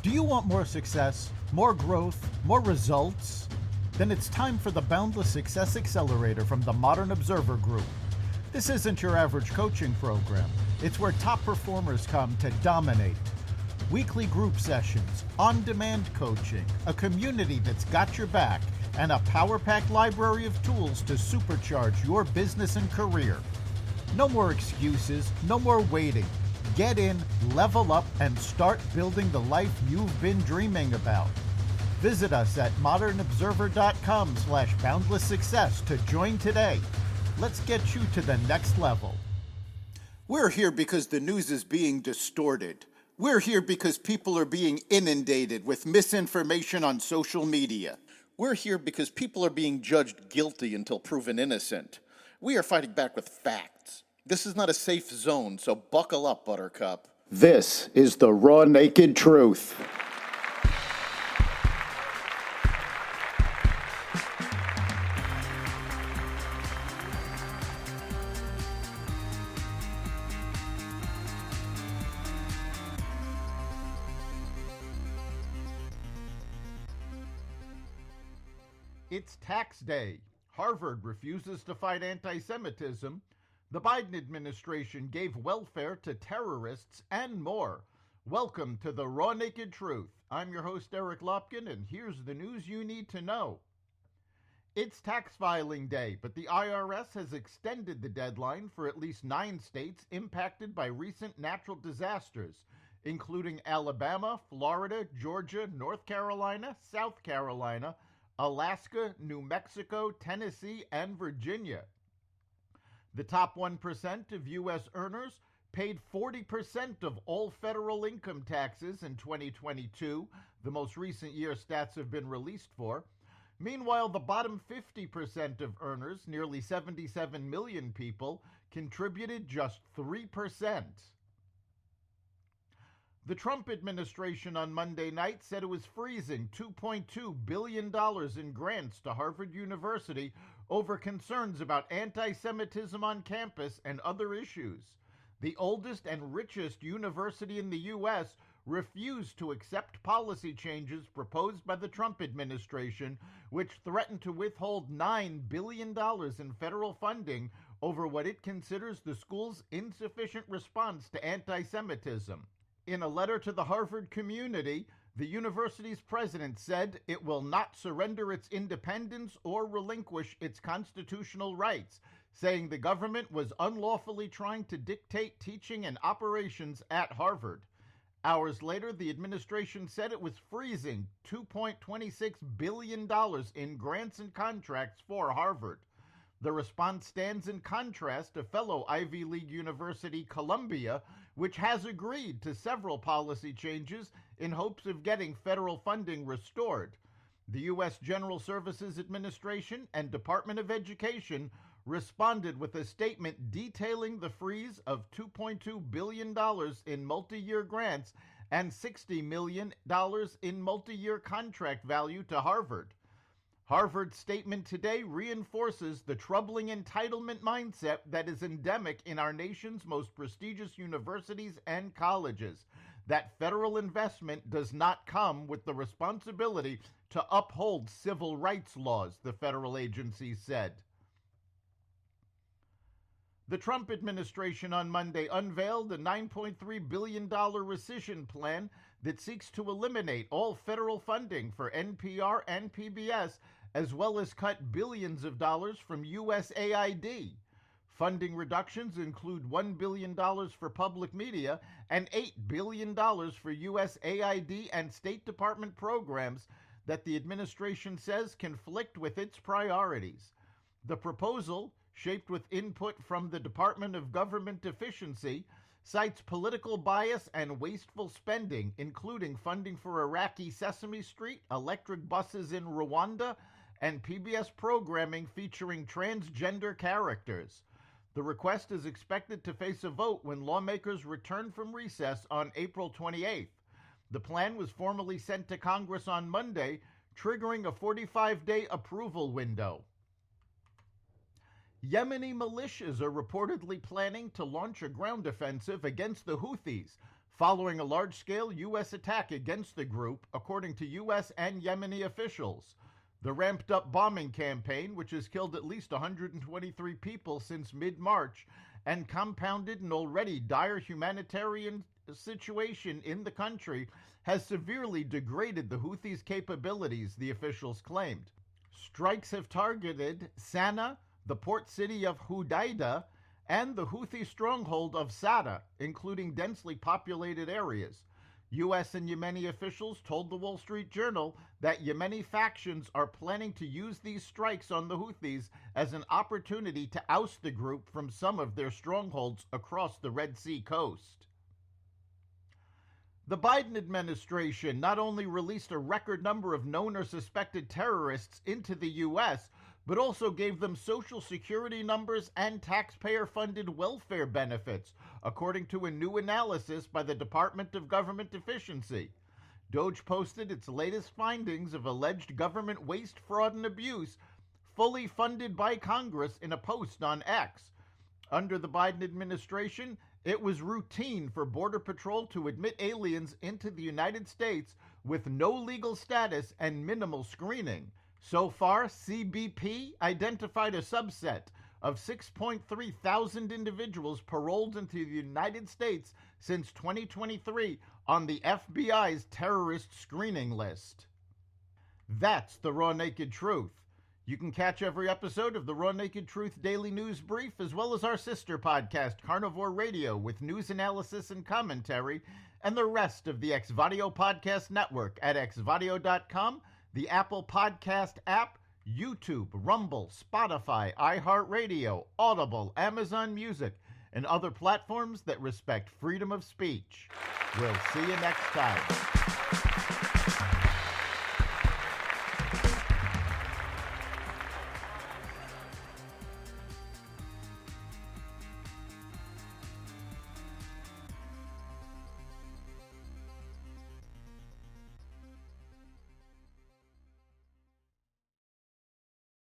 Do you want more success, more growth, more results? Then it's time for the Boundless Success Accelerator from the Modern Observer Group. This isn't your average coaching program. It's where top performers come to dominate. Weekly group sessions, on-demand coaching, a community that's got your back, and a power-packed library of tools to supercharge your business and career. No more excuses, no more waiting. Get in, level up, and start building the life you've been dreaming about. Visit us at modernobserver.com/boundless success to join today. Let's get you to the next level. We're here because the news is being distorted. We're here because people are being inundated with misinformation on social media. We're here because people are being judged guilty until proven innocent. We are fighting back with facts. This is not a safe zone, so buckle up, Buttercup. This is the raw, naked truth. It's tax day. Harvard refuses to fight antisemitism. The Biden administration gave welfare to terrorists and more. Welcome to the Raw Naked Truth. I'm your host, Eric Lopkin, and here's the news you need to know. It's tax filing day, but the IRS has extended the deadline for at least 9 states impacted by recent natural disasters, including Alabama, Florida, Georgia, North Carolina, South Carolina, Alaska, New Mexico, Tennessee, and Virginia. The top 1% of U.S. earners paid 40% of all federal income taxes in 2022, the most recent year stats have been released for. Meanwhile, the bottom 50% of earners, nearly 77 million people, contributed just 3%. The Trump administration on Monday night said it was freezing $2.2 billion in grants to Harvard University over concerns about anti-Semitism on campus and other issues. The oldest and richest university in the U.S. refused to accept policy changes proposed by the Trump administration, which threatened to withhold $9 billion in federal funding over what it considers the school's insufficient response to anti-Semitism. In a letter to the Harvard community, the university's president said it will not surrender its independence or relinquish its constitutional rights, saying the government was unlawfully trying to dictate teaching and operations at Harvard. Hours later, the administration said it was freezing $2.26 billion in grants and contracts for Harvard. The response stands in contrast to fellow Ivy League university Columbia, which has agreed to several policy changes in hopes of getting federal funding restored. The U.S. General Services Administration and Department of Education responded with a statement detailing the freeze of $2.2 billion in multi-year grants and $60 million in multi-year contract value to Harvard. Harvard's statement today reinforces the troubling entitlement mindset that is endemic in our nation's most prestigious universities and colleges, that federal investment does not come with the responsibility to uphold civil rights laws, the federal agency said. The Trump administration on Monday unveiled a $9.3 billion rescission plan that seeks to eliminate all federal funding for NPR and PBS, as well as cut billions of dollars from USAID. Funding reductions include $1 billion for public media and $8 billion for USAID and State Department programs that the administration says conflict with its priorities. The proposal, shaped with input from the Department of Government Efficiency, cites political bias and wasteful spending, including funding for Iraqi Sesame Street, electric buses in Rwanda, and PBS programming featuring transgender characters. The request is expected to face a vote when lawmakers return from recess on April 28th. The plan was formally sent to Congress on Monday, triggering a 45-day approval window. Yemeni militias are reportedly planning to launch a ground offensive against the Houthis, following a large-scale U.S. attack against the group, according to U.S. and Yemeni officials. The ramped-up bombing campaign, which has killed at least 123 people since mid-March and compounded an already dire humanitarian situation in the country, has severely degraded the Houthis' capabilities, the officials claimed. Strikes have targeted Sana'a, the port city of Hudaydah, and the Houthi stronghold of Sada, including densely populated areas. U.S. and Yemeni officials told the Wall Street Journal that Yemeni factions are planning to use these strikes on the Houthis as an opportunity to oust the group from some of their strongholds across the Red Sea coast. The Biden administration not only released a record number of known or suspected terrorists into the U.S., but also gave them Social Security numbers and taxpayer-funded welfare benefits, according to a new analysis by the Department of Government Efficiency. DOGE posted its latest findings of alleged government waste, fraud, and abuse, fully funded by Congress, in a post on X. Under the Biden administration, it was routine for Border Patrol to admit aliens into the United States with no legal status and minimal screening. So far, CBP identified a subset of 6.3 thousand individuals paroled into the United States since 2023 on the FBI's terrorist screening list. That's the Raw Naked Truth. You can catch every episode of the Raw Naked Truth Daily News Brief, as well as our sister podcast, Carnivore Radio, with news analysis and commentary, and the rest of the Xvadio Podcast Network at xvadio.com, the Apple Podcast app, YouTube, Rumble, Spotify, iHeartRadio, Audible, Amazon Music, and other platforms that respect freedom of speech. We'll see you next time.